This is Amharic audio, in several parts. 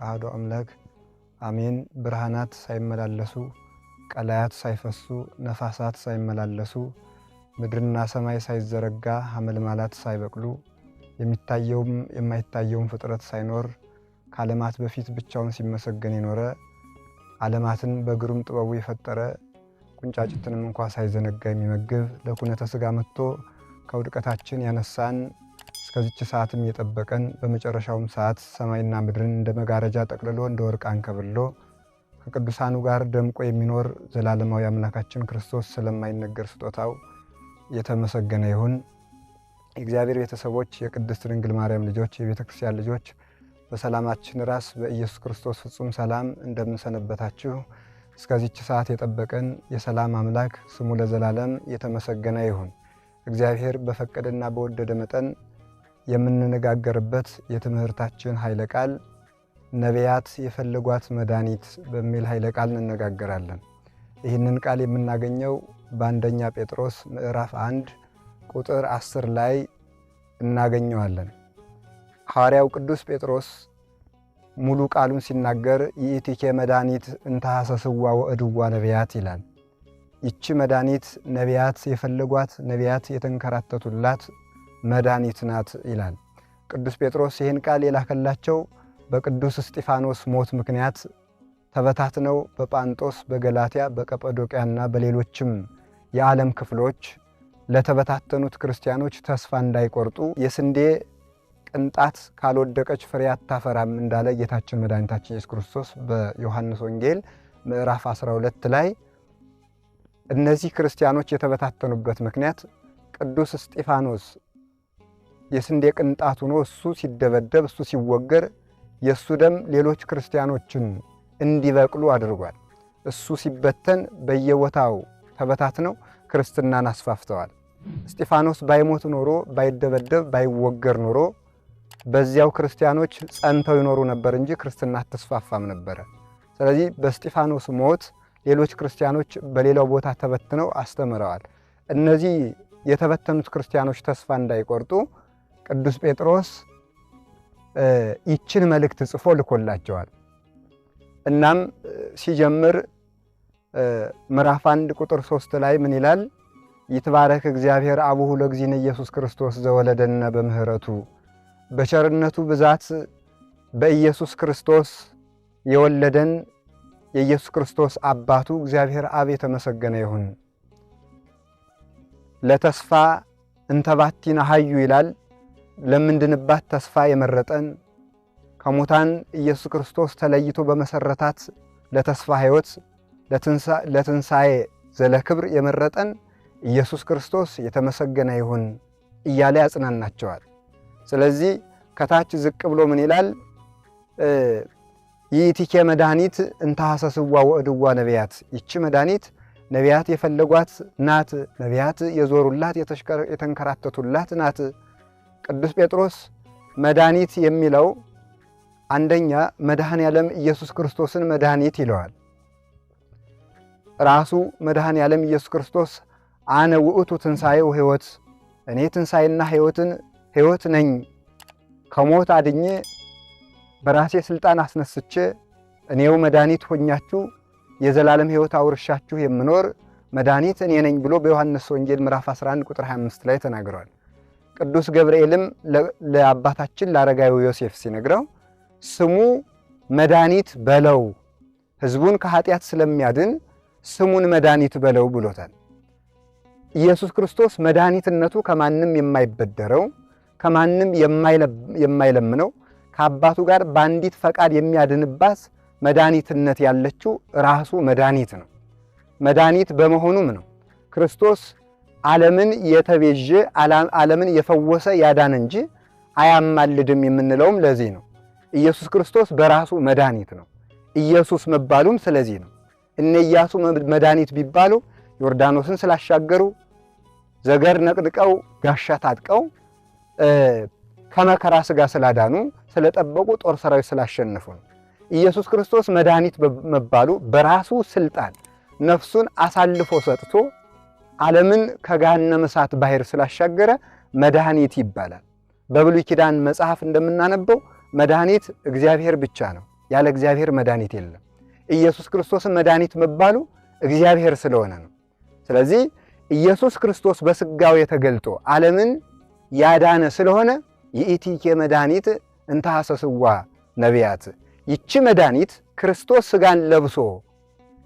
አሐዱ አምላክ አሜን። ብርሃናት ሳይመላለሱ ቀላያት ሳይፈሱ ነፋሳት ሳይመላለሱ ምድርና ሰማይ ሳይዘረጋ ሐመልማላት ሳይበቅሉ የሚታየውም የማይታየውም ፍጥረት ሳይኖር ከዓለማት በፊት ብቻውን ሲመሰገን የኖረ ዓለማትን በግሩም ጥበቡ የፈጠረ ቁንጫጭትንም እንኳ ሳይዘነጋ የሚመግብ ለኩነተ ሥጋ መጥቶ ከውድቀታችን ያነሳን እስከዚች ሰዓትም የጠበቀን በመጨረሻውም ሰዓት ሰማይና ምድርን እንደ መጋረጃ ጠቅልሎ እንደ ወርቅ አንከብሎ ከቅዱሳኑ ጋር ደምቆ የሚኖር ዘላለማዊ አምላካችን ክርስቶስ ስለማይነገር ስጦታው የተመሰገነ ይሁን። የእግዚአብሔር ቤተሰቦች፣ የቅድስት ድንግል ማርያም ልጆች፣ የቤተ ክርስቲያን ልጆች በሰላማችን ራስ በኢየሱስ ክርስቶስ ፍጹም ሰላም እንደምንሰነበታችሁ እስከዚች ሰዓት የጠበቀን የሰላም አምላክ ስሙ ለዘላለም የተመሰገነ ይሁን። እግዚአብሔር በፈቀደና በወደደ መጠን የምንነጋገርበት የትምህርታችን ኃይለ ቃል ነቢያት የፈለጓት መድኃኒት በሚል ኃይለ ቃል እንነጋገራለን። ይህንን ቃል የምናገኘው በአንደኛ ጴጥሮስ ምዕራፍ 1 ቁጥር 10 ላይ እናገኘዋለን። ሐዋርያው ቅዱስ ጴጥሮስ ሙሉ ቃሉን ሲናገር ይእቲኬ መድኃኒት እንተ ሐሰስዋ ወእድዋ ነቢያት ይላል። ይቺ መድኃኒት ነቢያት የፈለጓት ነቢያት የተንከራተቱላት መድኃኒት ናት ይላል። ቅዱስ ጴጥሮስ ይህን ቃል የላከላቸው በቅዱስ እስጢፋኖስ ሞት ምክንያት ተበታትነው በጳንጦስ፣ በገላትያ፣ በቀጰዶቅያና በሌሎችም የዓለም ክፍሎች ለተበታተኑት ክርስቲያኖች ተስፋ እንዳይቆርጡ የስንዴ ቅንጣት ካልወደቀች ፍሬ አታፈራም እንዳለ ጌታችን መድኃኒታችን ኢየሱስ ክርስቶስ በዮሐንስ ወንጌል ምዕራፍ 12 ላይ እነዚህ ክርስቲያኖች የተበታተኑበት ምክንያት ቅዱስ እስጢፋኖስ የስንዴ ቅንጣት ሆኖ እሱ ሲደበደብ እሱ ሲወገር የእሱ ደም ሌሎች ክርስቲያኖችን እንዲበቅሉ አድርጓል። እሱ ሲበተን በየቦታው ተበታትነው ክርስትናን አስፋፍተዋል። እስጢፋኖስ ባይሞት ኖሮ ባይደበደብ ባይወገር ኖሮ በዚያው ክርስቲያኖች ጸንተው ይኖሩ ነበር እንጂ ክርስትና አትስፋፋም ነበረ። ስለዚህ በእስጢፋኖስ ሞት ሌሎች ክርስቲያኖች በሌላው ቦታ ተበትነው አስተምረዋል። እነዚህ የተበተኑት ክርስቲያኖች ተስፋ እንዳይቆርጡ ቅዱስ ጴጥሮስ ይችን መልእክት ጽፎ ልኮላቸዋል። እናም ሲጀምር ምዕራፍ 1 ቁጥር 3 ላይ ምን ይላል? ይትባረክ እግዚአብሔር አቡሁ ለእግዚእነ ኢየሱስ ክርስቶስ ዘወለደነ በምህረቱ። በቸርነቱ ብዛት በኢየሱስ ክርስቶስ የወለደን የኢየሱስ ክርስቶስ አባቱ እግዚአብሔር አብ የተመሰገነ ይሁን። ለተስፋ እንተባቲነ ሀዩ ይላል። ለምንድንባት ተስፋ የመረጠን ከሙታን ኢየሱስ ክርስቶስ ተለይቶ በመሰረታት ለተስፋ ሕይወት ለትንሣኤ ዘለክብር የመረጠን ኢየሱስ ክርስቶስ የተመሰገነ ይሁን እያለ ያጽናናቸዋል። ስለዚህ ከታች ዝቅ ብሎ ምን ይላል? ይእቲኬ መድኃኒት እንተ ሐሰስዋ ወእድዋ ነቢያት። ይቺ መድኃኒት ነቢያት የፈለጓት ናት፣ ነቢያት የዞሩላት የተንከራተቱላት ናት። ቅዱስ ጴጥሮስ መድኃኒት የሚለው አንደኛ መድኃኔ ዓለም ኢየሱስ ክርስቶስን መድኃኒት ይለዋል። ራሱ መድኃኔ ዓለም ኢየሱስ ክርስቶስ አነ ውእቱ ትንሣኤ ወሕይወት፣ እኔ ትንሣኤና ሕይወት ነኝ፣ ከሞት አድኜ በራሴ ሥልጣን አስነስቼ እኔው መድኃኒት ሆኛችሁ የዘላለም ሕይወት አውርሻችሁ የምኖር መድኃኒት እኔ ነኝ ብሎ በዮሐንስ ወንጌል ምዕራፍ 11 ቁጥር 25 ላይ ተናግሯል። ቅዱስ ገብርኤልም ለአባታችን ለአረጋዊው ዮሴፍ ሲነግረው ስሙ መድኃኒት በለው፣ ሕዝቡን ከኃጢአት ስለሚያድን ስሙን መድኃኒት በለው ብሎታል። ኢየሱስ ክርስቶስ መድኃኒትነቱ ከማንም የማይበደረው ከማንም የማይለምነው ከአባቱ ጋር በአንዲት ፈቃድ የሚያድንባት መድኃኒትነት ያለችው ራሱ መድኃኒት ነው። መድኃኒት በመሆኑም ነው ክርስቶስ ዓለምን የተቤዠ ዓለምን የፈወሰ ያዳን እንጂ አያማልድም የምንለውም ለዚህ ነው። ኢየሱስ ክርስቶስ በራሱ መድኃኒት ነው። ኢየሱስ መባሉም ስለዚህ ነው። እነ ኢያሱ መድኃኒት ቢባሉ ዮርዳኖስን ስላሻገሩ፣ ዘገር ነቅድቀው ጋሻ ታጥቀው ከመከራ ሥጋ ስላዳኑ፣ ስለጠበቁ፣ ጦር ሰራዊት ስላሸነፉ ነው። ኢየሱስ ክርስቶስ መድኃኒት መባሉ በራሱ ስልጣን ነፍሱን አሳልፎ ሰጥቶ ዓለምን ከገሃነመ እሳት ባሕር ስላሻገረ መድኃኒት ይባላል። በብሉይ ኪዳን መጽሐፍ እንደምናነበው መድኃኒት እግዚአብሔር ብቻ ነው። ያለ እግዚአብሔር መድኃኒት የለም። ኢየሱስ ክርስቶስን መድኃኒት መባሉ እግዚአብሔር ስለሆነ ነው። ስለዚህ ኢየሱስ ክርስቶስ በሥጋዌ ተገልጦ ዓለምን ያዳነ ስለሆነ ይእቲኬ መድኃኒት እንተ ሐሰስዋ ነቢያት፣ ይቺ መድኃኒት ክርስቶስ ሥጋን ለብሶ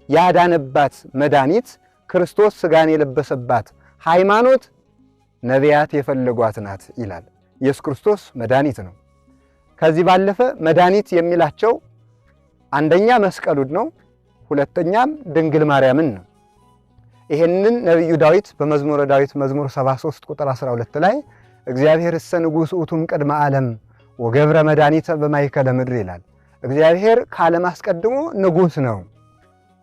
ያዳነባት መድኃኒት፣ ክርስቶስ ሥጋን የለበሰባት ሃይማኖት ነቢያት የፈለጓት ናት ይላል። ኢየሱስ ክርስቶስ መድኃኒት ነው። ከዚህ ባለፈ መድኃኒት የሚላቸው አንደኛ መስቀሉን ነው፣ ሁለተኛም ድንግል ማርያምን ነው። ይሄንን ነቢዩ ዳዊት በመዝሙረ ዳዊት መዝሙር 73 ቁጥር 12 ላይ እግዚአብሔር እሰ ንጉሥ ውእቱም ቅድመ ዓለም ወገብረ መድኃኒተ በማእከለ ምድር ይላል። እግዚአብሔር ከዓለም አስቀድሞ ንጉሥ ነው።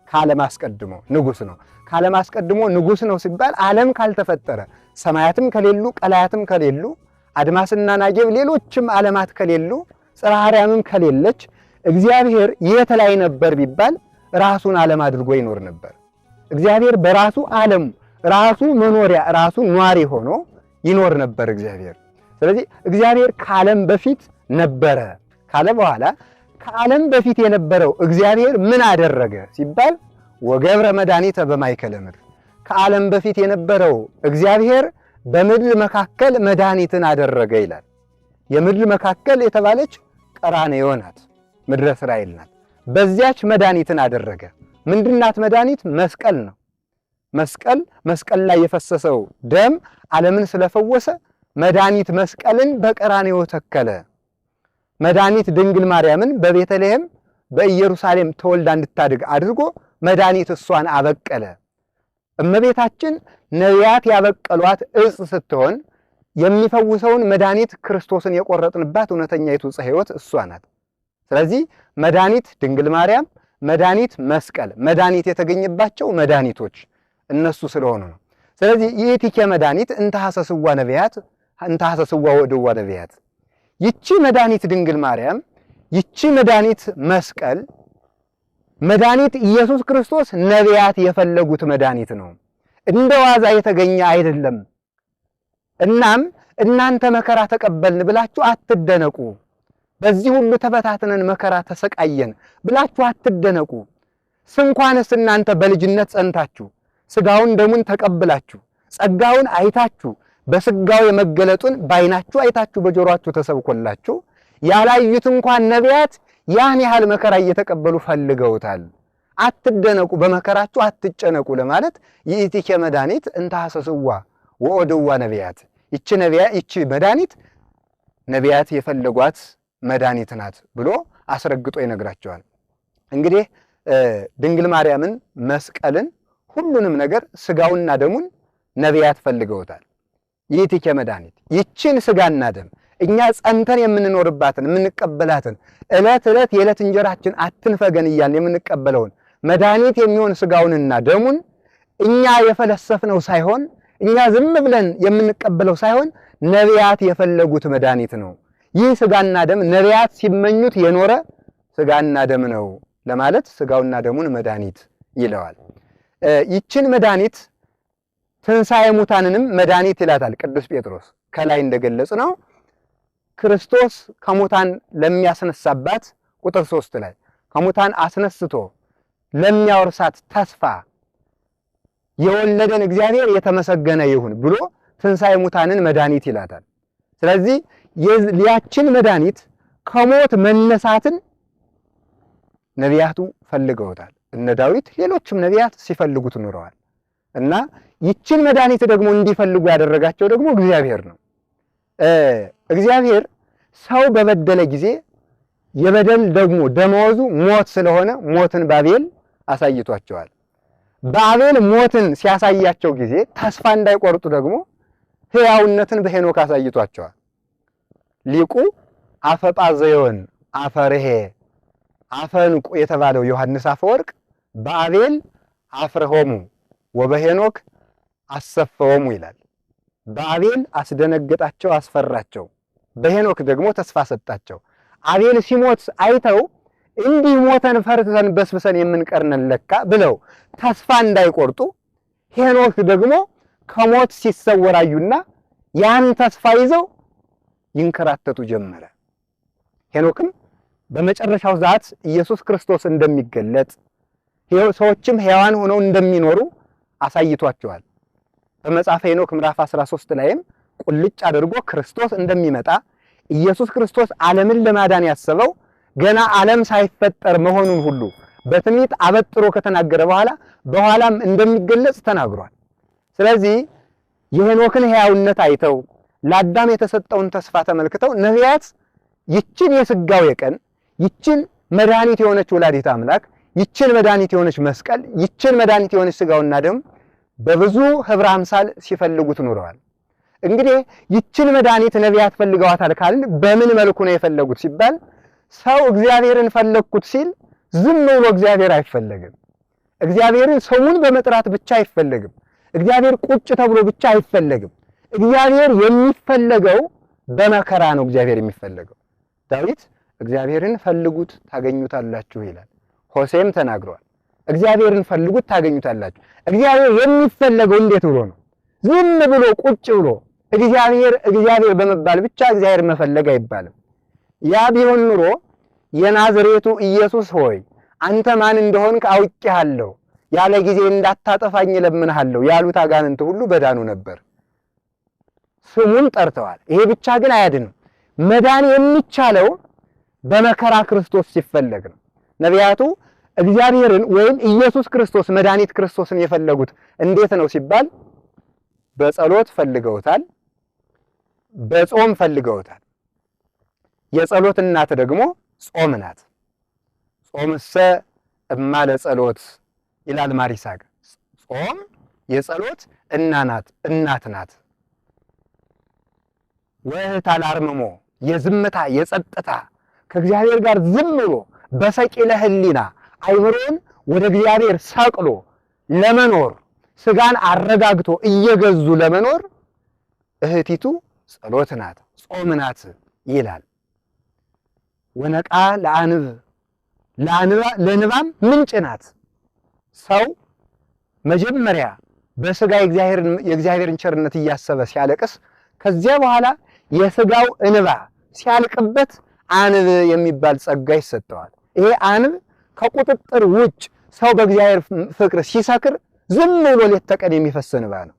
ከዓለም አስቀድሞ ንጉሥ ነው። ከዓለም አስቀድሞ ንጉሥ ነው ሲባል ዓለም ካልተፈጠረ፣ ሰማያትም ከሌሉ፣ ቀላያትም ከሌሉ፣ አድማስና ናጌብ ሌሎችም ዓለማት ከሌሉ፣ ጽርሐ አርያምም ከሌለች እግዚአብሔር የት ላይ ነበር ቢባል ራሱን ዓለም አድርጎ ይኖር ነበር። እግዚአብሔር በራሱ ዓለም ራሱ መኖሪያ ራሱ ኗሪ ሆኖ ይኖር ነበር እግዚአብሔር። ስለዚህ እግዚአብሔር ከዓለም በፊት ነበረ ካለ በኋላ ከዓለም በፊት የነበረው እግዚአብሔር ምን አደረገ ሲባል ወገብረ መድኃኒተ በማእከለ ምድር፣ ከዓለም በፊት የነበረው እግዚአብሔር በምድር መካከል መድኃኒትን አደረገ ይላል። የምድር መካከል የተባለች ቀራንዮ ናት፣ ምድረ እስራኤል ናት። በዚያች መድኃኒትን አደረገ። ምንድናት መድኃኒት? መስቀል ነው። መስቀል ላይ የፈሰሰው ደም ዓለምን ስለፈወሰ መድኃኒት መስቀልን በቀራንዮ ተከለ። መድኃኒት ድንግል ማርያምን በቤተልሔም በኢየሩሳሌም ተወልዳ እንድታድግ አድርጎ መድኃኒት እሷን አበቀለ። እመቤታችን ነቢያት ያበቀሏት ዕፅ ስትሆን የሚፈውሰውን መድኃኒት ክርስቶስን የቆረጥንባት እውነተኛይቱ ዕፀ ሕይወት እሷ ናት። ስለዚህ መድኃኒት ድንግል ማርያም፣ መድኃኒት መስቀል፣ መድኃኒት የተገኘባቸው መድኃኒቶች እነሱ ስለሆኑ ነው። ስለዚህ ይእቲኬ መድኃኒት እንተ ሐሰስዋ ነቢያት፣ እንተ ሐሰስዋ ወእድዋ ነቢያት፣ ይቺ መድኃኒት ድንግል ማርያም፣ ይቺ መድኃኒት መስቀል፣ መድኃኒት ኢየሱስ ክርስቶስ ነቢያት የፈለጉት መድኃኒት ነው። እንደ ዋዛ የተገኘ አይደለም። እናም እናንተ መከራ ተቀበልን ብላችሁ አትደነቁ። በዚህ ሁሉ ተፈታትነን መከራ ተሰቃየን ብላችሁ አትደነቁ። ስንኳንስ እናንተ በልጅነት ጸንታችሁ ሥጋውን ደሙን ተቀብላችሁ ጸጋውን አይታችሁ በሥጋው የመገለጡን ባይናችሁ አይታችሁ በጆሮአችሁ ተሰብኮላችሁ ያላዩት እንኳን ነቢያት ያን ያህል መከራ እየተቀበሉ ፈልገውታል። አትደነቁ፣ በመከራችሁ አትጨነቁ ለማለት ይእቲኬ መድኃኒት እንተ ሐሰስዋ ወእድዋ ነቢያት፣ ይቺ መድኃኒት ነቢያት የፈለጓት መድኃኒት ናት ብሎ አስረግጦ ይነግራቸዋል። እንግዲህ ድንግል ማርያምን፣ መስቀልን፣ ሁሉንም ነገር ሥጋውና ደሙን ነቢያት ፈልገውታል። ይእቲኬ መድኃኒት ይችን ሥጋና ደም እኛ ጸንተን የምንኖርባትን የምንቀበላትን ዕለት ዕለት የዕለት እንጀራችን አትንፈገን እያልን የምንቀበለውን መድኃኒት የሚሆን ሥጋውንና ደሙን እኛ የፈለሰፍነው ሳይሆን እኛ ዝም ብለን የምንቀበለው ሳይሆን ነቢያት የፈለጉት መድኃኒት ነው። ይህ ሥጋና ደም ነቢያት ሲመኙት የኖረ ሥጋና ደም ነው ለማለት ሥጋውና ደሙን መድኃኒት ይለዋል። ይችን መድኃኒት ትንሣኤ ሙታንንም መድኃኒት ይላታል ቅዱስ ጴጥሮስ። ከላይ እንደገለጽ ነው ክርስቶስ ከሙታን ለሚያስነሳባት ቁጥር 3 ላይ ከሙታን አስነስቶ ለሚያወርሳት ተስፋ የወለደን እግዚአብሔር የተመሰገነ ይሁን ብሎ ትንሣኤ ሙታንን መድኃኒት ይላታል። ስለዚህ ያችን መድኃኒት ከሞት መነሳትን ነቢያቱ ፈልገውታል። እነ ዳዊት ሌሎችም ነቢያት ሲፈልጉት ኑረዋል። እና ይችን መድኃኒት ደግሞ እንዲፈልጉ ያደረጋቸው ደግሞ እግዚአብሔር ነው። እግዚአብሔር ሰው በበደለ ጊዜ የበደል ደግሞ ደመወዙ ሞት ስለሆነ ሞትን በአቤል አሳይቷቸዋል። በአቤል ሞትን ሲያሳያቸው ጊዜ ተስፋ እንዳይቆርጡ ደግሞ ሕያውነትን በሄኖክ አሳይቷቸዋል። ሊቁ አፈጳዘዮን አፈርሄ አፈንቁ የተባለው ዮሐንስ አፈወርቅ በአቤል አፍርሆሙ ወበሄኖክ አሰፈወሙ ይላል። በአቤል አስደነገጣቸው፣ አስፈራቸው፣ በሄኖክ ደግሞ ተስፋ ሰጣቸው። አቤል ሲሞት አይተው እንዲህ ሞተን ፈርተን በስብሰን የምንቀርነን ለካ ብለው ተስፋ እንዳይቆርጡ ሄኖክ ደግሞ ከሞት ሲሰወራዩና ያን ተስፋ ይዘው ይንከራተቱ ጀመረ። ሄኖክም በመጨረሻው ሰዓት ኢየሱስ ክርስቶስ እንደሚገለጥ ሰዎችም ሕያዋን ሆነው እንደሚኖሩ አሳይቷቸዋል። በመጽሐፈ ሄኖክ ምዕራፍ 13 ላይም ቁልጭ አድርጎ ክርስቶስ እንደሚመጣ ኢየሱስ ክርስቶስ ዓለምን ለማዳን ያሰበው ገና ዓለም ሳይፈጠር መሆኑን ሁሉ በትንቢት አበጥሮ ከተናገረ በኋላም እንደሚገለጽ ተናግሯል። ስለዚህ የሄኖክን ሕያውነት አይተው ለአዳም የተሰጠውን ተስፋ ተመልክተው ነቢያት ይችን የሥጋዌ ቀን ይችን መድኃኒት የሆነች ወላዲተ አምላክ ይችን መድኃኒት የሆነች መስቀል ይችን መድኃኒት የሆነች ሥጋውና ደም በብዙ ኅብረ አምሳል ሲፈልጉት ኑረዋል። እንግዲህ ይችን መድኃኒት ነቢያት ፈልገዋታል ካልን በምን መልኩ ነው የፈለጉት ሲባል ሰው እግዚአብሔርን ፈለግኩት ሲል ዝም ብሎ እግዚአብሔር አይፈለግም። እግዚአብሔርን ስሙን በመጥራት ብቻ አይፈለግም። እግዚአብሔር ቁጭ ተብሎ ብቻ አይፈለግም። እግዚአብሔር የሚፈለገው በመከራ ነው። እግዚአብሔር የሚፈለገው ዳዊት እግዚአብሔርን ፈልጉት ታገኙታላችሁ ይላል። ሆሴም ተናግሯል። እግዚአብሔርን ፈልጉት ታገኙታላችሁ። እግዚአብሔር የሚፈለገው እንዴት ብሎ ነው? ዝም ብሎ ቁጭ ብሎ እግዚአብሔር በመባል ብቻ እግዚአብሔር መፈለግ አይባልም። ያ ቢሆን ኑሮ የናዝሬቱ ኢየሱስ ሆይ አንተ ማን እንደሆንክ አውቄሃለሁ፣ ያለ ጊዜ እንዳታጠፋኝ እለምንሃለሁ ያሉት አጋንንት ሁሉ በዳኑ ነበር። ስሙን ጠርተዋል። ይሄ ብቻ ግን አያድንም። መዳን የሚቻለው በመከራ ክርስቶስ ሲፈለግ ነው። ነቢያቱ እግዚአብሔርን ወይም ኢየሱስ ክርስቶስ መድኃኒት ክርስቶስን የፈለጉት እንዴት ነው ሲባል በጸሎት ፈልገውታል፣ በጾም ፈልገውታል። የጸሎት እናት ደግሞ ጾም ናት። ጾምሰ እማ ለጸሎት ይላል ማሪሳቅ። ጾም የጸሎት እናት ናት። ወእህት አልአርምሞ የዝምታ የጸጥታ ከእግዚአብሔር ጋር ዝም ብሎ በሰቂለ ሕሊና አይምሮን ወደ እግዚአብሔር ሰቅሎ ለመኖር ስጋን አረጋግቶ እየገዙ ለመኖር እህቲቱ ጸሎት ናት፣ ጾም ናት ይላል። ወነቃ ለንባም ምንጭ ናት። ሰው መጀመሪያ በስጋ የእግዚአብሔርን ቸርነት እያሰበ ሲያለቅስ ከዚያ በኋላ የስጋው እንባ ሲያልቅበት አንብ የሚባል ጸጋ ይሰጠዋል። ይሄ አንብ ከቁጥጥር ውጭ ሰው በእግዚአብሔር ፍቅር ሲሰክር ዝም ብሎ ሌት ተቀን የሚፈስ እንባ ነው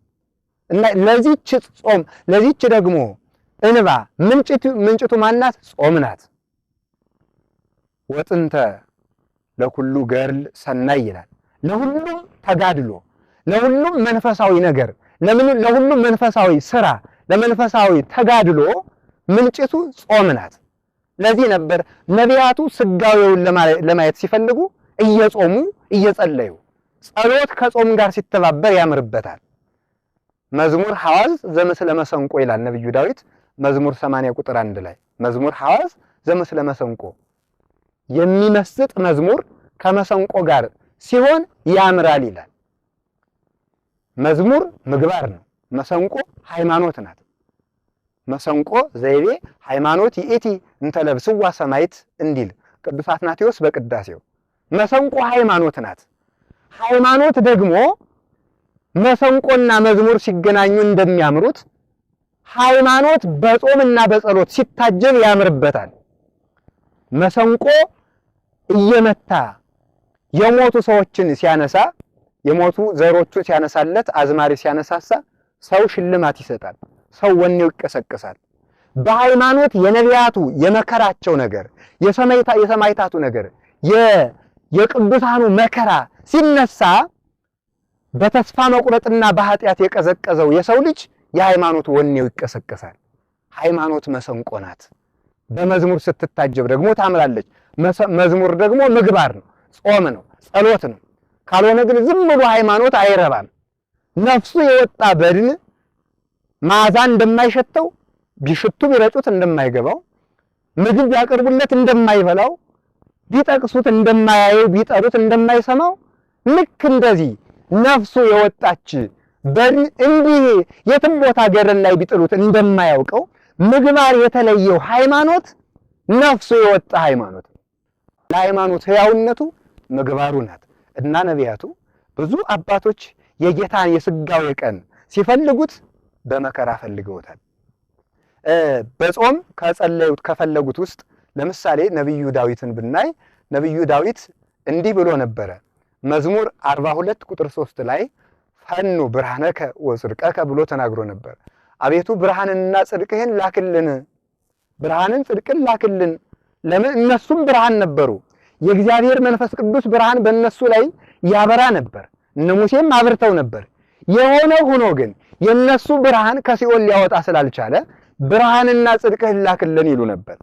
እና ለዚህች ጾም ለዚህች ደግሞ እንባ ምንጭቱ ማናት? ጾም ናት። ወጥንተ ለኩሉ ገርል ሰናይ ይላል። ለሁሉም ተጋድሎ፣ ለሁሉም መንፈሳዊ ነገር፣ ለሁሉም መንፈሳዊ ስራ፣ ለመንፈሳዊ ተጋድሎ ምንጭቱ ጾም ናት። ለዚህ ነበር ነቢያቱ ስጋዌውን ለማየት ሲፈልጉ እየጾሙ እየጸለዩ። ጸሎት ከጾም ጋር ሲተባበር ያምርበታል። መዝሙር ሐዋዝ ዘምስለ መሰንቆ ይላል ነብዩ ዳዊት መዝሙር 80 ቁጥር 1 ላይ መዝሙር ሐዋዝ ዘምስለ መሰንቆ የሚመስጥ መዝሙር ከመሰንቆ ጋር ሲሆን ያምራል ይላል። መዝሙር ምግባር ነው። መሰንቆ ሃይማኖት ናት። መሰንቆ ዘይቤ ሃይማኖት ይእቲ እንተለብስዋ ሰማይት እንዲል ቅዱስ አትናቴዎስ በቅዳሴው። መሰንቆ ሃይማኖት ናት። ሃይማኖት ደግሞ መሰንቆና መዝሙር ሲገናኙ እንደሚያምሩት ሃይማኖት በጾምና በጸሎት ሲታጀብ ያምርበታል። መሰንቆ እየመታ የሞቱ ሰዎችን ሲያነሳ የሞቱ ዘሮቹን ሲያነሳለት አዝማሪ ሲያነሳሳ ሰው ሽልማት ይሰጣል። ሰው ወኔው ይቀሰቀሳል። በሃይማኖት የነቢያቱ የመከራቸው ነገር የሰማይታቱ ነገር የቅዱሳኑ መከራ ሲነሳ በተስፋ መቁረጥና በኃጢአት የቀዘቀዘው የሰው ልጅ የሃይማኖት ወኔው ይቀሰቀሳል። ሃይማኖት መሰንቆ ናት። በመዝሙር ስትታጀብ ደግሞ ታምራለች። መዝሙር ደግሞ ምግባር ነው፣ ጾም ነው፣ ጸሎት ነው። ካልሆነ ግን ዝም ብሎ ሃይማኖት አይረባም። ነፍሱ የወጣ በድን መዓዛ እንደማይሸተው ቢሽቱ ቢረጩት እንደማይገባው ምግብ ቢያቀርቡለት እንደማይበላው ቢጠቅሱት እንደማያየው ቢጠሩት እንደማይሰማው ልክ እንደዚህ ነፍሱ የወጣች በድን እንዲህ የትም ቦታ ገደል ላይ ቢጥሉት እንደማያውቀው ምግባር የተለየው ሃይማኖት ነፍሱ የወጣ ሃይማኖት ነው። ለሃይማኖት ሕያውነቱ ምግባሩ ናት እና ነቢያቱ ብዙ አባቶች የጌታን የሥጋዌ ቀን ሲፈልጉት በመከራ ፈልገውታል። በጾም ከፈለጉት ውስጥ ለምሳሌ ነብዩ ዳዊትን ብናይ ነብዩ ዳዊት እንዲህ ብሎ ነበረ። መዝሙር 42 ቁጥር 3 ላይ ፈኑ ብርሃነከ ወጽድቀከ ብሎ ተናግሮ ነበር። አቤቱ ብርሃንንና ጽድቅህን ላክልን፣ ብርሃንን ጽድቅን ላክልን። ለምን? እነሱም ብርሃን ነበሩ። የእግዚአብሔር መንፈስ ቅዱስ ብርሃን በእነሱ ላይ ያበራ ነበር። እነ ሙሴም አብርተው ነበር። የሆነ ሆኖ ግን የነሱ ብርሃን ከሲኦል ሊያወጣ ስላልቻለ ብርሃንና ጽድቅህን ላክልን ይሉ ነበር።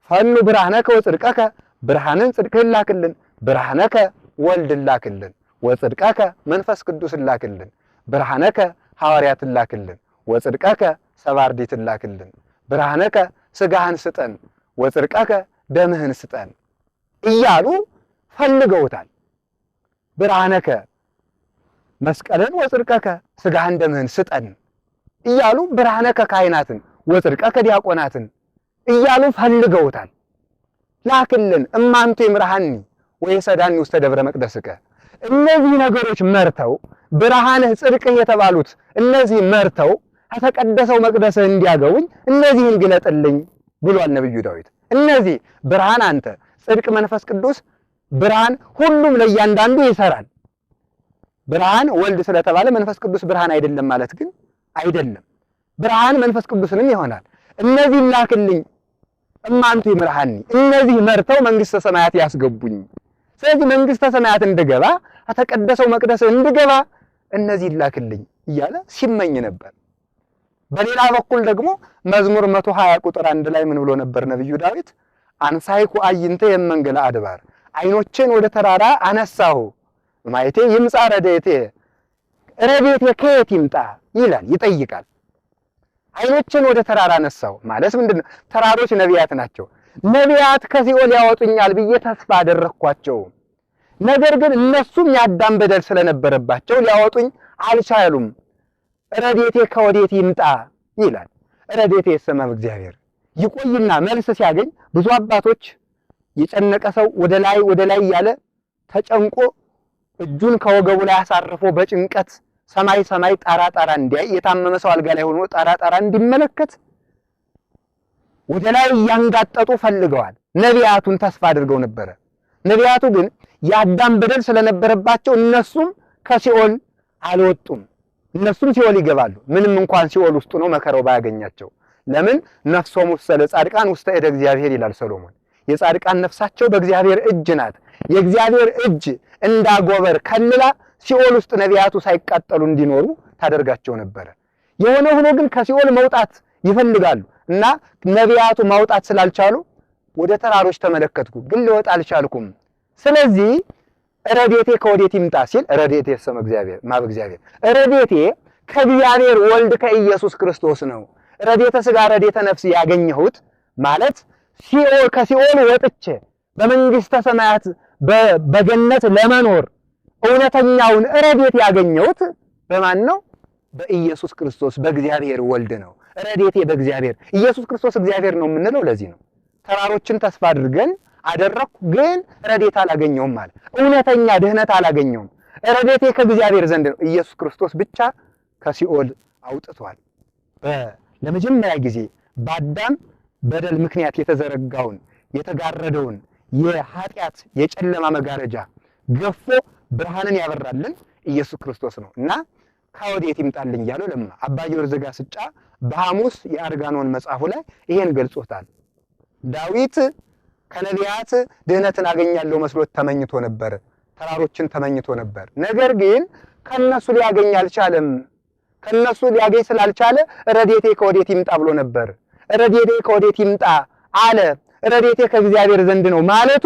ፈኑ ብርሃነከ ወጽድቀከ፣ ብርሃንን ጽድቅህን ላክልን። ብርሃነከ ወልድን ላክልን፣ ወጽድቀከ መንፈስ ቅዱስን ላክልን። ብርሃነከ ሐዋርያትን ላክልን፣ ወጽድቀከ ሰብአ አርድእትን ላክልን። ብርሃነከ ሥጋህን ስጠን፣ ወጽድቀከ ደምህን ስጠን እያሉ ፈልገውታል። ብርሃነከ መስቀልን፣ ወጽድቀከ ሥጋህን ደምህን ስጠን እያሉ ብርሃነከ ካህናትን፣ ወጽድቀከ ዲያቆናትን እያሉ ፈልገውታል። ላክልን እማንቱ ይምርሃኒ ወይሰዳኒ ውስተ ደብረ መቅደስከ። እነዚህ ነገሮች መርተው ብርሃንህ ጽድቅህ የተባሉት እነዚህ መርተው ከተቀደሰው መቅደስህ እንዲያገቡኝ እነዚህን ግለጥልኝ ብሏል ነብዩ ዳዊት። እነዚህ ብርሃን አንተ፣ ጽድቅ መንፈስ ቅዱስ፣ ብርሃን ሁሉም ለእያንዳንዱ ይሰራል። ብርሃን ወልድ ስለተባለ መንፈስ ቅዱስ ብርሃን አይደለም ማለት ግን አይደለም። ብርሃን መንፈስ ቅዱስንም ይሆናል። እነዚህ ላክልኝ እማንቱ ይምርሃኒ፣ እነዚህ መርተው መንግስተ ሰማያት ያስገቡኝ። ስለዚህ መንግስተ ሰማያት እንድገባ ከተቀደሰው መቅደስ እንድገባ እነዚህ ላክልኝ እያለ ሲመኝ ነበር። በሌላ በኩል ደግሞ መዝሙር 120 ቁጥር 1 ላይ ምን ብሎ ነበር ነብዩ ዳዊት? አንሳይኩ አዕይንተ የመንገለ አድባር፣ አይኖቼን ወደ ተራራ አነሳሁ፣ ማየቴ ይምጻ ረድኤቴ፣ ረድኤቴ ከየት ይምጣ ይላል፣ ይጠይቃል። አይኖቼን ወደ ተራራ አነሳሁ ማለት ምንድነው? ተራሮች ነቢያት ናቸው። ነቢያት ከሲኦል ያወጡኛል ብዬ ተስፋ አደረኳቸው። ነገር ግን እነሱም የአዳም በደል ስለነበረባቸው ሊያወጡኝ አልቻሉም። ረድኤቴ ከወዴት ይምጣ ይላል። ረድኤቴ የሰማም እግዚአብሔር። ይቆይና መልስ ሲያገኝ ብዙ አባቶች የጨነቀ ሰው ወደ ላይ እያለ ተጨንቆ እጁን ከወገቡ ላይ አሳርፎ በጭንቀት ሰማይ ጣራ እንዲያይ፣ የታመመ ሰው አልጋ ላይ ሆኖ ጣራ እንዲመለከት ወደ ላይ እያንጋጠጡ ፈልገዋል። ነቢያቱን ተስፋ አድርገው ነበረ። ነቢያቱ ግን የአዳም በደል ስለነበረባቸው እነሱም ከሲኦል አልወጡም። እነሱም ሲኦል ይገባሉ። ምንም እንኳን ሲኦል ውስጥ ነው መከራው ባያገኛቸው። ለምን? ነፍሶሙ ውስተ ለጻድቃን ውስተ እደ እግዚአብሔር ይላል ሰሎሞን። የጻድቃን ነፍሳቸው በእግዚአብሔር እጅ ናት። የእግዚአብሔር እጅ እንዳጎበር ከልላ ሲኦል ውስጥ ነቢያቱ ሳይቃጠሉ እንዲኖሩ ታደርጋቸው ነበረ። የሆነ ሆኖ ግን ከሲኦል መውጣት ይፈልጋሉ እና ነቢያቱ ማውጣት ስላልቻሉ ወደ ተራሮች ተመለከትኩ፣ ግን ልወጣ አልቻልኩም። ስለዚህ ረድኤቴ ከወዴት ይምጣ ሲል ረድኤቴ የሰመ እግዚአብሔር ማብ እግዚአብሔር፣ ረድኤቴ ከእግዚአብሔር ወልድ ከኢየሱስ ክርስቶስ ነው። ረድኤተ ሥጋ ረድኤተ ነፍስ ያገኘሁት ማለት ከሲኦል ወጥቼ በመንግስተ ሰማያት በገነት ለመኖር እውነተኛውን ረድኤት ያገኘሁት በማን ነው? በኢየሱስ ክርስቶስ በእግዚአብሔር ወልድ ነው። ረድኤቴ በእግዚአብሔር። ኢየሱስ ክርስቶስ እግዚአብሔር ነው የምንለው ለዚህ ነው። ተራሮችን ተስፋ አድርገን አደረኩ፣ ግን ረድኤት አላገኘውም ማለት እውነተኛ ድህነት አላገኘውም። ረድኤቴ ከእግዚአብሔር ዘንድ ነው። ኢየሱስ ክርስቶስ ብቻ ከሲኦል አውጥቷል። ለመጀመሪያ ጊዜ በአዳም በደል ምክንያት የተዘረጋውን የተጋረደውን የኃጢአት የጨለማ መጋረጃ ገፎ ብርሃንን ያበራልን ኢየሱስ ክርስቶስ ነው እና ከወዴት ይምጣልኝ ያለው ለምን አባ ጊዮርጊስ ዘጋስጫ በሐሙስ የአርጋኖን መጽሐፉ ላይ ይሄን ገልጾታል። ዳዊት ከነቢያት ድህነትን አገኛለሁ መስሎት ተመኝቶ ነበር፣ ተራሮችን ተመኝቶ ነበር። ነገር ግን ከነሱ ሊያገኝ አልቻለም። ከነሱ ሊያገኝ ስላልቻለ ረድኤቴ ከወዴት ይምጣ ብሎ ነበር። ረድኤቴ ከወዴት ይምጣ አለ። ረድኤቴ ከእግዚአብሔር ዘንድ ነው ማለቱ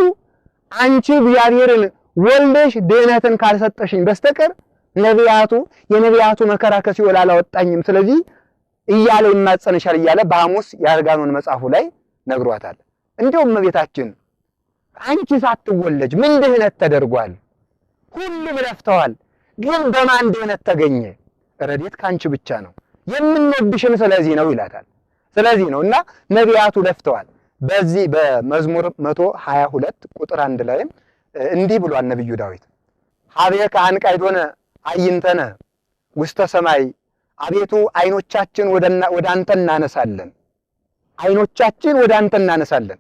አንቺ እግዚአብሔርን ወልደሽ ድህነትን ካልሰጠሽኝ በስተቀር የነቢያቱ መከራ ከሲኦል አላወጣኝም፣ ስለዚህ እያለ ይማጸንሻል እያለ በሐሙስ የአርጋኖን መጽሐፉ ላይ ነግሯታል። እንዲሁም እመቤታችን አንቺ ሳትወለጅ ምን ድህነት ተደርጓል? ሁሉም ለፍተዋል፣ ግን በማን ድህነት ተገኘ? ረድኤት ካንቺ ብቻ ነው፣ የምንወድሽም ስለዚህ ነው ይላታል። ስለዚህ ነውና ነቢያቱ ለፍተዋል። በዚህ በመዝሙር 122 ቁጥር 1 ላይ እንዲህ ብሏል ነብዩ ዳዊት ሀቤከ አንቃይዶነ አዕይንተነ ውስተ ሰማይ፣ አቤቱ አይኖቻችን ወደ አንተ እናነሳለን። አይኖቻችን ወደ አንተ እናነሳለን።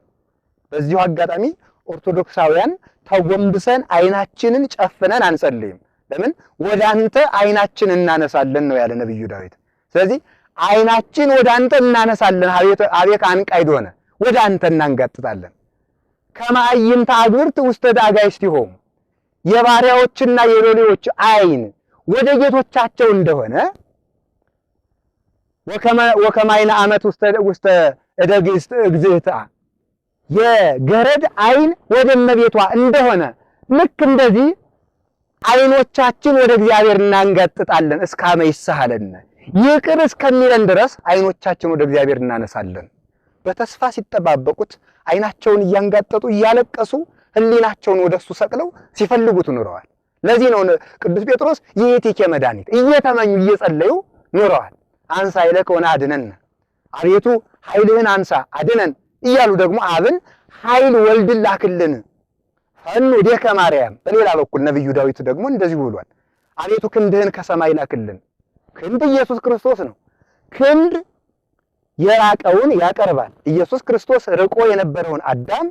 በዚሁ አጋጣሚ ኦርቶዶክሳውያን ተጎንብሰን አይናችንን ጨፍነን አንጸልይም። ለምን? ወደ አንተ አይናችን እናነሳለን ነው ያለ ነብዩ ዳዊት። ስለዚህ አይናችን ወደ አንተ እናነሳለን፣ አቤት አንቃይዶነ ወደ አንተ እናንጋጥጣለን። ከማዕይንተ አግብርት ውስተ ዳጋይስቲሆሙ የባሪያዎችና የሎሌዎች አይን ወደ ጌቶቻቸው እንደሆነ ወከማይነ አመት ውስተ እደግስት እግዝእታ የገረድ አይን ወደ እመቤቷ እንደሆነ ልክ እንደዚህ አይኖቻችን ወደ እግዚአብሔር እናንጋጥጣለን። እስካመ ይሳሃለን ይቅር እስከሚለን ድረስ አይኖቻችን ወደ እግዚአብሔር እናነሳለን። በተስፋ ሲጠባበቁት አይናቸውን እያንጋጠጡ እያለቀሱ ህሊናቸውን ወደሱ ሰቅለው ሲፈልጉት ኑረዋል። ለዚህ ነው ቅዱስ ጴጥሮስ ይእቲኬ መድኃኒት እየተመኙ እየጸለዩ ኑረዋል። አንሳ ኃይለከ ወነአድኅነነ አቤቱ ኃይልህን አንሳ አድነን እያሉ ደግሞ አብን ኃይል ወልድን ላክልን ፈኑ ዴከ ማርያም። በሌላ በኩል ነብዩ ዳዊት ደግሞ እንደዚህ ብሏል፣ አቤቱ ክንድህን ከሰማይ ላክልን። ክንድ ኢየሱስ ክርስቶስ ነው። ክንድ የራቀውን ያቀርባል። ኢየሱስ ክርስቶስ ርቆ የነበረውን አዳም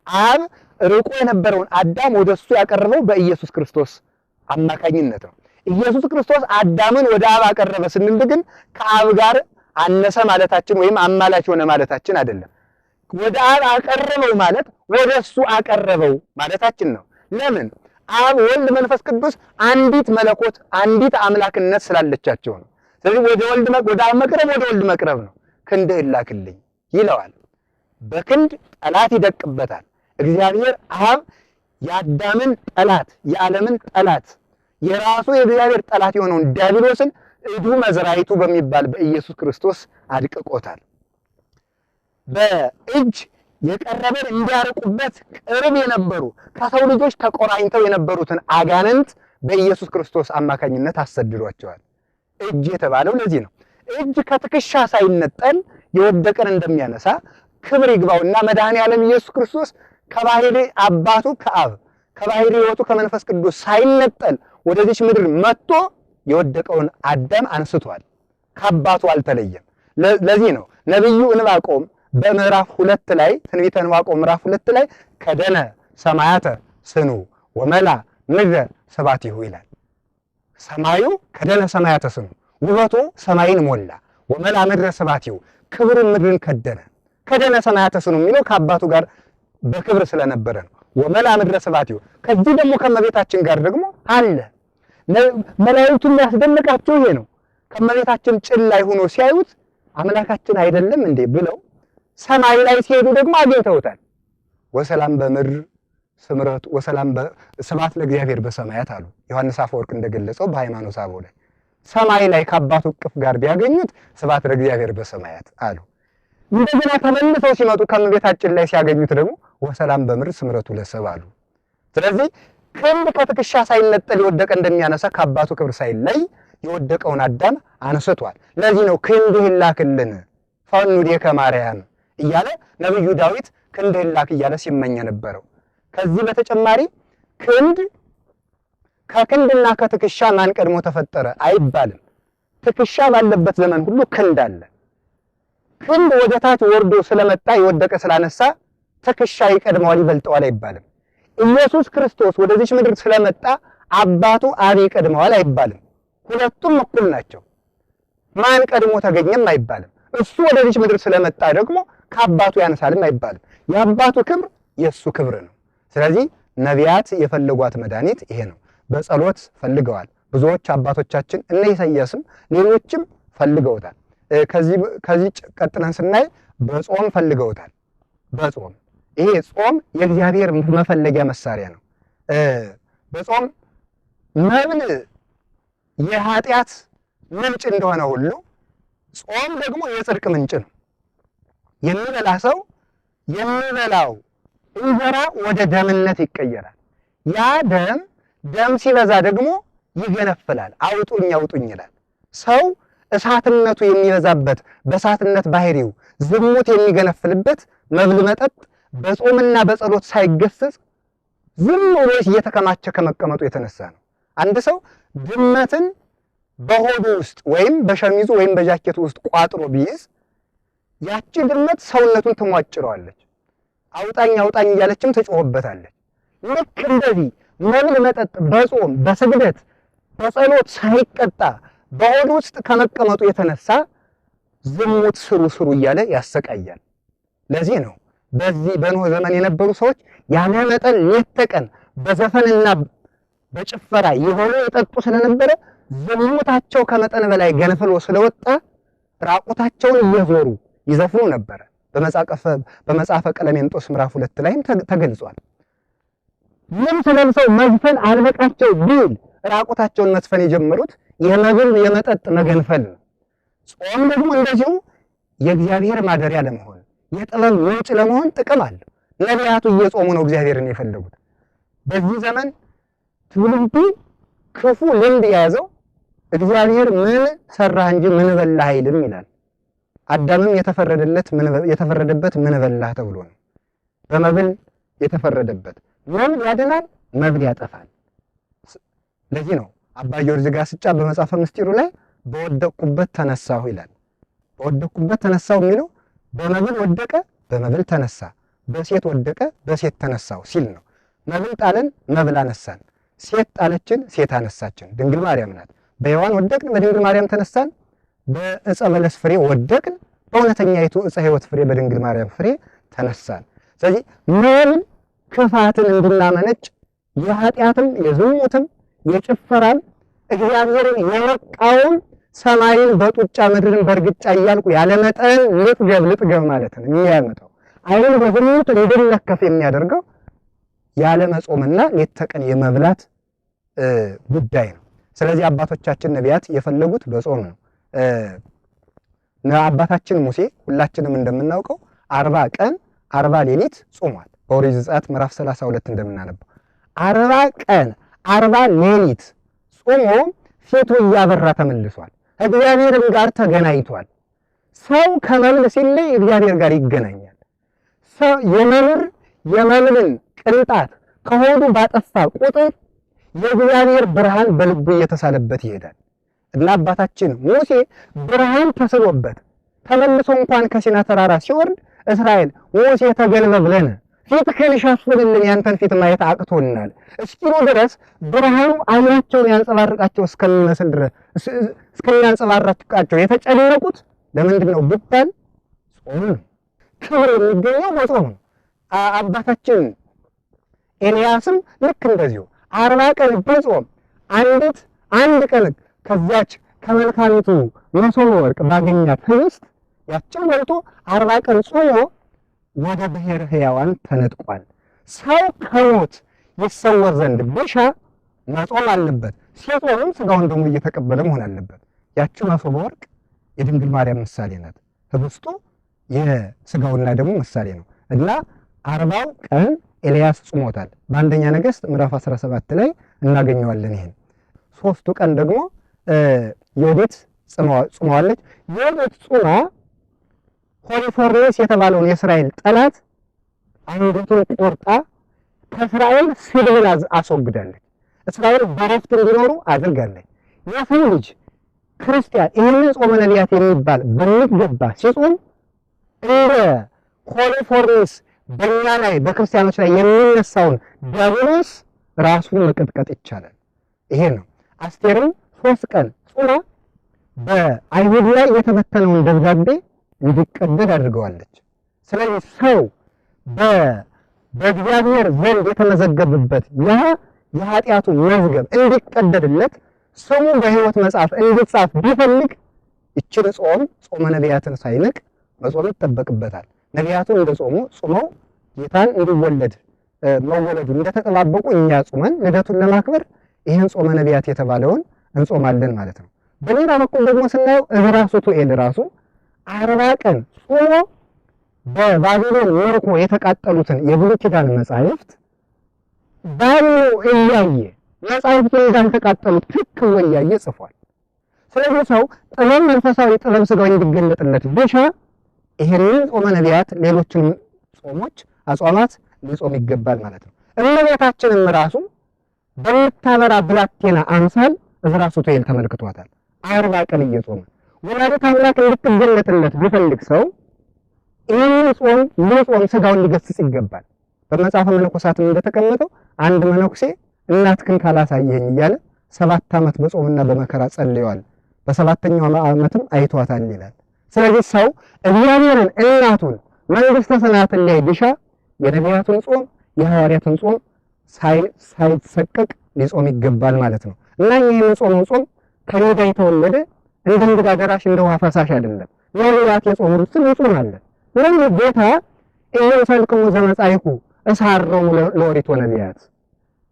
አብ ርቆ የነበረውን አዳም ወደሱ ያቀረበው በኢየሱስ ክርስቶስ አማካኝነት ነው። ኢየሱስ ክርስቶስ አዳምን ወደ አብ አቀረበ ስንል ግን ከአብ ጋር አነሰ ማለታችን ወይም አማላች ሆነ ማለታችን አይደለም። ወደ አብ አቀረበው ማለት ወደሱ አቀረበው ማለታችን ነው። ለምን? አብ ወልድ መንፈስ ቅዱስ አንዲት መለኮት አንዲት አምላክነት ስላለቻቸው ነው። ስለዚህ ወደ አብ መቅረብ ወደ ወልድ መቅረብ ነው። ክንድህን ላክልኝ ይለዋል። በክንድ ጠላት ይደቅበታል። እግዚአብሔር አብ የአዳምን ጠላት የዓለምን ጠላት የራሱ የእግዚአብሔር ጠላት የሆነውን ዲያብሎስን እዱ መዝራይቱ በሚባል በኢየሱስ ክርስቶስ አድቅቆታል። በእጅ የቀረበን እንዲያርቁበት ቅርብ የነበሩ ከሰው ልጆች ተቆራኝተው የነበሩትን አጋንንት በኢየሱስ ክርስቶስ አማካኝነት አሰድዷቸዋል። እጅ የተባለው ለዚህ ነው። እጅ ከትከሻ ሳይነጠል የወደቀን እንደሚያነሳ ክብር ይግባውና መድኃኔ ዓለም ኢየሱስ ክርስቶስ ከባህሪ አባቱ ከአብ ከባህሪ ሕይወቱ ከመንፈስ ቅዱስ ሳይነጠል ወደዚች ምድር መጥቶ የወደቀውን አዳም አንስቷል። ከአባቱ አልተለየም። ለዚህ ነው ነብዩ ዕንባቆም በምዕራፍ 2 ላይ ትንቢተ ዕንባቆም ምዕራፍ 2 ላይ ከደነ ሰማያተ ስኑ ወመላ ምድረ ሰባቲሁ ይላል። ሰማዩ ከደነ ሰማያተ ስኑ ውበቱ ሰማይን ሞላ፣ ወመላ ምድረ ሰባቲሁ ክብሩን ምድርን ከደነ። ከደነ ሰማያተ ስኑ የሚለው ከአባቱ ጋር በክብር ስለነበረ ነው። ወመላ ምድረ ሰባቲሁ ከዚህ ደግሞ ከመቤታችን ጋር ደግሞ አለ። መላእክቱን ያስደነቃቸው ይሄ ነው። ከመቤታችን ጭን ላይ ሆኖ ሲያዩት አምላካችን አይደለም እንዴ ብለው ሰማይ ላይ ሲሄዱ ደግሞ አግኝተውታል። ወሰላም በምድር ስምረቱ ወሰላም ስብሐት ለእግዚአብሔር በሰማያት አሉ። ዮሐንስ አፈወርቅ እንደገለጸው በሃይማኖተ አበው ላይ ሰማይ ላይ ከአባቱ እቅፍ ጋር ቢያገኙት ስብሐት ለእግዚአብሔር በሰማያት አሉ። እንደገና ተመልሰው ሲመጡ ከመቤታችን ላይ ሲያገኙት ደግሞ ወሰላም በምድር ስምረቱ ለሰብእ አሉ። ስለዚህ ክንድ ከትከሻ ሳይነጠል የወደቀ እንደሚያነሳ ከአባቱ ክብር ሳይለይ የወደቀውን አዳም አንስቷል። ለዚህ ነው ክንድህን ላክልን ፈኑ ዴከ ማርያም እያለ ነብዩ ዳዊት ክንድህን ላክ እያለ ሲመኝ ነበረው። ከዚህ በተጨማሪ ክንድ ከክንድና ከትከሻ ማን ቀድሞ ተፈጠረ አይባልም። ትከሻ ባለበት ዘመን ሁሉ ክንድ አለ። ክንድ ወደ ታች ወርዶ ስለመጣ የወደቀ ስላነሳ ትከሻ ይቀድመዋል ይበልጠዋል አይባልም። ኢየሱስ ክርስቶስ ወደዚህ ምድር ስለመጣ አባቱ አብ ይቀድመዋል አይባልም። ሁለቱም እኩል ናቸው። ማን ቀድሞ ተገኘም አይባልም። እሱ ወደዚህ ምድር ስለመጣ ደግሞ ከአባቱ ያነሳልም አይባልም። የአባቱ ክብር የእሱ ክብር ነው። ስለዚህ ነቢያት የፈለጓት መድኃኒት ይሄ ነው። በጸሎት ፈልገዋል ብዙዎች አባቶቻችን እነ ኢሳይያስም ሌሎችም ፈልገውታል። ከዚህ ቀጥለን ስናይ በጾም ፈልገውታል። በጾም ይሄ ጾም የእግዚአብሔር መፈለጊያ መሳሪያ ነው። በጾም መብል የኃጢአት ምንጭ እንደሆነ ሁሉ ጾም ደግሞ የጽድቅ ምንጭ ነው። የሚበላ ሰው የሚበላው እንጀራ ወደ ደምነት ይቀየራል። ያ ደም ሲበዛ ደግሞ ይገነፍላል። አውጡኝ አውጡኝ ይላል። ሰው እሳትነቱ የሚበዛበት በእሳትነት ባህሪው ዝሙት የሚገነፍልበት መብል መጠጥ በጾምና በጸሎት ሳይገሰጽ ዝም ብሎ እየተከማቸ ከመቀመጡ የተነሳ ነው። አንድ ሰው ድመትን በሆዱ ውስጥ ወይም በሸሚዙ ወይም በጃኬቱ ውስጥ ቋጥሮ ቢይዝ ያቺ ድመት ሰውነቱን ትሟጭረዋለች። አውጣኝ አውጣኝ እያለችም ትጮህበታለች። ልክ እንደዚህ መብል መጠጥ በጾም በስግደት በጸሎት ሳይቀጣ በሆድ ውስጥ ከመቀመጡ የተነሳ ዝሙት ስሩ ስሩ እያለ ያሰቃያል። ለዚህ ነው በዚህ በኖህ ዘመን የነበሩ ሰዎች ያለ መጠን ሌት ተቀን በዘፈንና በጭፈራ የሆነ የጠጡ ስለነበረ ዝሙታቸው ከመጠን በላይ ገንፍሎ ስለወጣ ራቁታቸውን እየዞሩ ይዘፍኑ ነበር። በመጽሐፈ ቀለሜንጦስ ምዕራፍ 2 ላይም ተገልጿል። ልብስ ለብሰው መዝፈን አልበቃቸው ቢል ራቁታቸውን መስፈን የጀመሩት የመብል የመጠጥ መገንፈል ነው። ጾም ደግሞ እንደዚሁ የእግዚአብሔር ማደሪያ ለመሆን የጥበብ ምንጭ ለመሆን ጥቅም አለው። ነቢያቱ እየጾሙ ነው እግዚአብሔርን የፈለጉት። በዚህ ዘመን ትውልዱ ክፉ ልምድ የያዘው እግዚአብሔር ምን ሰራህ እንጂ ምን በላህ አይልም ይላል። አዳምም የተፈረደበት ምን በላህ ተብሎ ነው። በመብል የተፈረደበት መብል ያድናል፣ መብል ያጠፋል። ለዚህ ነው አባ ጊዮርጊስ ዘጋስጫ በመጽሐፈ ምስጢሩ ላይ በወደቅኩበት ተነሳሁ ይላል። በወደቅኩበት ተነሳሁ የሚለው በመብል ወደቀ፣ በመብል ተነሳ፣ በሴት ወደቀ፣ በሴት ተነሳው ሲል ነው። መብል ጣለን፣ መብል አነሳን። ሴት ጣለችን፣ ሴት አነሳችን። ድንግል ማርያም ናት። በሔዋን ወደቅን፣ በድንግል ማርያም ተነሳን። በዕፀ በለስ ፍሬ ወደቅን፣ በእውነተኛይቱ ዕፀ ሕይወት ፍሬ በድንግል ማርያም ፍሬ ተነሳን። ስለዚህ መብል ክፋትን እንድናመነጭ የኃጢአትም የዝሙትም የጭፈራም እግዚአብሔርን የመቃወም ሰማይን በጡጫ ምድርን በእርግጫ እያልኩ ያለመጠን ልጥገብ ማለት ነው የሚያመጣው። አይን በዝሙት እንድንለከፍ የሚያደርገው ያለመጾምና ሌት ተቀን የመብላት ጉዳይ ነው። ስለዚህ አባቶቻችን ነቢያት የፈለጉት በጾም ነው። አባታችን ሙሴ ሁላችንም እንደምናውቀው 40 ቀን 40 ሌሊት ጾሟል። በኦሪት ዘጸአት ምዕራፍ 32 እንደምናነበው 40 ቀን 40 ሌሊት ጾሞ ፊቱ እያበራ ተመልሷል። እግዚአብሔርም ጋር ተገናኝቷል። ሰው ከመብል ሲለይ እግዚአብሔር ጋር ይገናኛል። ሰው የመብልን ቅንጣት ከሆዱ ባጠፋ ቁጥር የእግዚአብሔር ብርሃን በልቡ እየተሳለበት ይሄዳል እና አባታችን ሙሴ ብርሃን ተስሎበት ተመልሶ እንኳን ከሲና ተራራ ሲወርድ እስራኤል ሙሴ ተገልበብ ለነ ፊትህን ሸፍንልን ያንተን ፊት ማየት አቅቶናል እስኪሉ ድረስ ብርሃኑ አይናቸውን ያንጸባርቃቸው እስከሚመስል ድረስ እስከሚያንጸባርቃቸው የተጨነቁት ለምንድን ነው ብባል ጾም ነው። ክብር የሚገኘው በጾም ነው። አባታችን ኤልያስም ልክ እንደዚሁ 40 ቀን በጾም አንድ ቀን ከዛች ከመልካሚቱ መሶበ ወርቅ ባገኛት ህብስት ያችን በልቶ 40 ቀን ጾሞ ወደ ብሔረ ሕያዋን ተነጥቋል። ሰው ከሞት ይሰወር ዘንድ ቢሻ መጾም አለበት። ሲጾምም ስጋውን ደግሞ እየተቀበለ መሆን አለበት። ያቺ መሶበ ወርቅ የድንግል ማርያም ምሳሌ ናት። ህብስቱ የስጋውና ደግሞ ምሳሌ ነው እና 40 ቀን ኤልያስ ጾሞታል። በአንደኛ ነገሥት ምዕራፍ 17 ላይ እናገኘዋለን። ይሄን 3ቱ ቀን ደግሞ ዮዲት ጾመዋለች። ዮዲት ጾማ ሆሊፎርኔስ የተባለውን የእስራኤል ጠላት አንገቱን ቆርጣ ከእስራኤል ስድብን አስወግዳለች። እስራኤል በረፍት እንዲኖሩ አድርጋለች። የሰው ልጅ ክርስቲያን ይህንን ጾመ ነቢያት የሚባል በሚገባ ሲጾም እንደ ሆሊፎርኔስ በእኛ ላይ በክርስቲያኖች ላይ የሚነሳውን ዲያብሎስ ራሱን መቀጥቀጥ ይቻላል። ይሄ ነው። አስቴርም 3 ቀን ጾማ በአይሁድ ላይ የተበተነውን ደብዳቤ እንዲቀደድ አድርገዋለች። ስለዚህ ሰው በእግዚአብሔር ዘንድ የተመዘገበበት የኃጢአቱ መዝገብ እንዲቀደድለት ስሙ በሕይወት መጽሐፍ እንዲጻፍ ቢፈልግ ይችን ጾመ ነቢያትን ሳይንቅ መጾም ይጠበቅበታል። ነቢያቱ ጾመው ጌታን እንዲወለድ መወለዱ እንደተጠባበቁ እኛ ጾመን ልደቱን ለማክበር ይህን ጾመ ነቢያት የተባለውን እንጾማለን ማለት ነው። በሌላ በኩል ደግሞ ስናየው ዕዝራ ሱቱኤል ራሱ 40 ቀን ጾሞ በባቢሎን ምርኮ የተቃጠሉትን የብሉይ ኪዳን መጻሕፍት ባሉ እያየ መጻሕፍቱ እንዳልተቃጠሉት ትክ እያየ ጽፏል። ስለዚህ ሰው ጥበብ መንፈሳዊ ጥበብ ስጋዊ እንዲገለጥለት ቢሻ ይሄንን ጾመ ነቢያት ሌሎችን ጾሞች አጽዋማት ሊጾም ይገባል ማለት ነው። እመቤታችንም ራሱ በምታበራ ብላቴና አምሳል ዕዝራ ሱቱኤል ተመልክቷታል። 40 ቀን እየጾመ ወላዲተ አምላክ እንድትገለጥለት ቢፈልግ ሰው ይህንን ጾም መጾም ሥጋውን ሊገስጽ ይገባል። በመጽሐፈ መነኮሳትም እንደተቀመጠው አንድ መነኩሴ እናትህን ካላሳየኸኝ እያለ 7 ዓመት በጾምና በመከራ ጸልየዋል። በሰባተኛው ዓመትም አይቷታል ይላል። ስለዚህ ሰው እግዚአብሔርን እናቱን መንግሥተ ሰማያትን ላይ ቢሻ የነቢያትን ጾም የሐዋርያትን ጾም ሳይሰቀቅ ሊጾም ይገባል ማለት ነው። እና ይህ የጾመው ጾም ከሜዳ የተወለደ እንደ እንግዳ ደራሽ እንደ ውሃ ፈሳሽ አይደለም። ነቢያት የጾሙትን እንጾማለን። ለምን ጌታ ኢየሩሳሌም ዘመጻይኩ እሳረሙ ለኦሪት ወነቢያት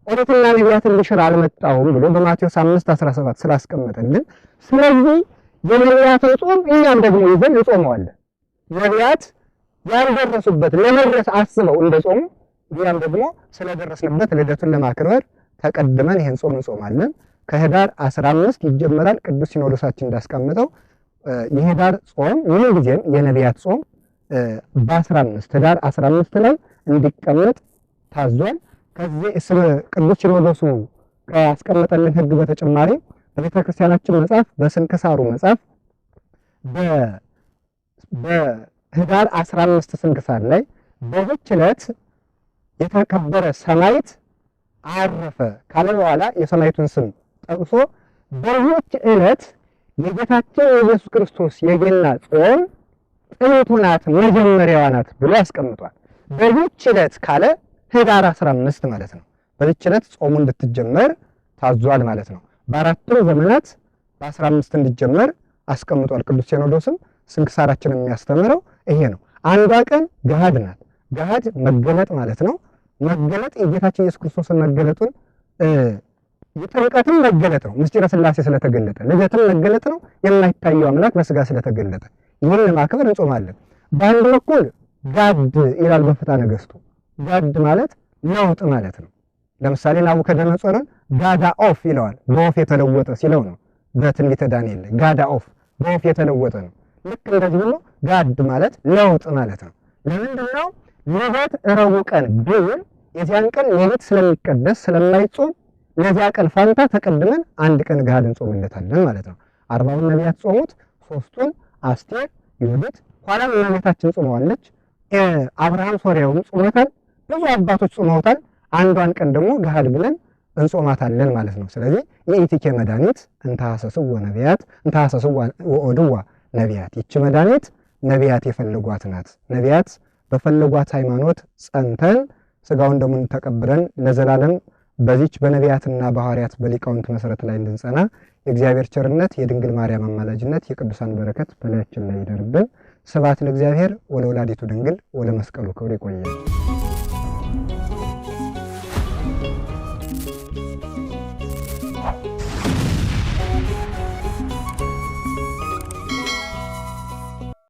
ኦሪትና ነቢያትን ልሽር አልመጣሁም ብሎ በማቴዎስ 5:17 ስላስቀመጠልን፣ ስለዚህ የነቢያትን ጾም እኛም ደግሞ ይዘን እንጾመዋለን። ነቢያት ያልደረሱበት ለመድረስ አስበው እንደጾሙ እኛም ደግሞ ስለደረስንበት ልደቱን ለማክበር ተቀድመን ይህን ጾም እንጾማለን። ከህዳር 15 ይጀመራል። ቅዱስ ሲኖዶሳችን እንዳስቀመጠው የህዳር ጾም ምን ጊዜም የነቢያት ጾም በ15 ህዳር 15 ላይ እንዲቀመጥ ታዟል። ከዚህ ቅዱስ ሲኖዶሱ ካስቀመጠልን ሕግ በተጨማሪ በቤተ ክርስቲያናችን መጽሐፍ በስንክሳሩ መጽሐፍ በህዳር 15 ስንክሳር ላይ በዚች ዕለት የተከበረ ሰማዕት አረፈ ካለ በኋላ የሰማዕቱን ስም ጠቅሶ በዚች ዕለት የጌታችን የኢየሱስ ክርስቶስ የገና ጾም ጥንቱ ናት፣ መጀመሪያዋ ናት ብሎ ያስቀምጧል። በዚች ዕለት ካለ ህዳር 15 ማለት ነው። በዚች ዕለት ጾሙ እንድትጀመር ታዟል ማለት ነው። በአራቱም ዘመናት በ15 እንዲጀመር አስቀምጧል ቅዱስ ሲኖዶስም። ስንክሳራችን የሚያስተምረው ይሄ ነው። አንዷ ቀን ገሃድ ናት። ገሃድ መገለጥ ማለት ነው። መገለጥ የጌታችን ኢየሱስ ክርስቶስን መገለጡን የጥምቀትም መገለጥ ነው። ምስጢረ ሥላሴ ስለተገለጠ፣ ልደትም መገለጥ ነው። የማይታየው አምላክ በሥጋ ስለተገለጠ ይህን ለማክበር እንጾማለን። በአንድ በኩል ጋድ ይላል በፍትሐ ነገሥቱ። ጋድ ማለት ለውጥ ማለት ነው። ለምሳሌ ናቡከደነፆርን ጋዳ ኦፍ ይለዋል። በወፍ የተለወጠ ሲለው ነው። በትንቢተ ዳንኤል ላይ ጋዳ ኦፍ በወፍ የተለወጠ ነው። ልክ እንደዚህ ብሎ ጋድ ማለት ለውጥ ማለት ነው። ለምንድን ነው ልደት ረቡዕ ቀን ቢውል የዚያን ቀን ሌሊት ስለሚቀደስ ስለማይጾም ለዚያ ቀን ፋንታ ተቀድመን አንድ ቀን ገሃድ እንጾምለታለን ማለት ነው። 40ውን ነቢያት ጾሙት፣ 3ቱን አስቴር፣ ዮዲት፣ ኋላም እመቤታችን ጾመዋለች። አብርሃም ሶርያውም ጾሞታል። ብዙ አባቶች ጾመውታል። አንዷን ቀን ደግሞ ገሃድ ብለን እንጾማታለን ማለት ነው። ስለዚህ የኢቲኬ መድኃኒት እንታሐሰስዎ ነቢያት እንታሐሰስዎ ወኦድዋ ነቢያት፣ ይቺ መድኃኒት ነቢያት የፈለጓት ናት። ነቢያት በፈለጓት ሃይማኖት ጸንተን ሥጋውን ደሙን ተቀብለን ለዘላለም በዚች በነቢያትና በሐዋርያት በሊቃውንት መሰረት ላይ እንድንጸና የእግዚአብሔር ቸርነት የድንግል ማርያም አማላጅነት የቅዱሳን በረከት በላያችን ላይ ይደርብን። ስብሐት ለእግዚአብሔር ወለወላዲቱ ድንግል ወለመስቀሉ ክብር። ይቆያል።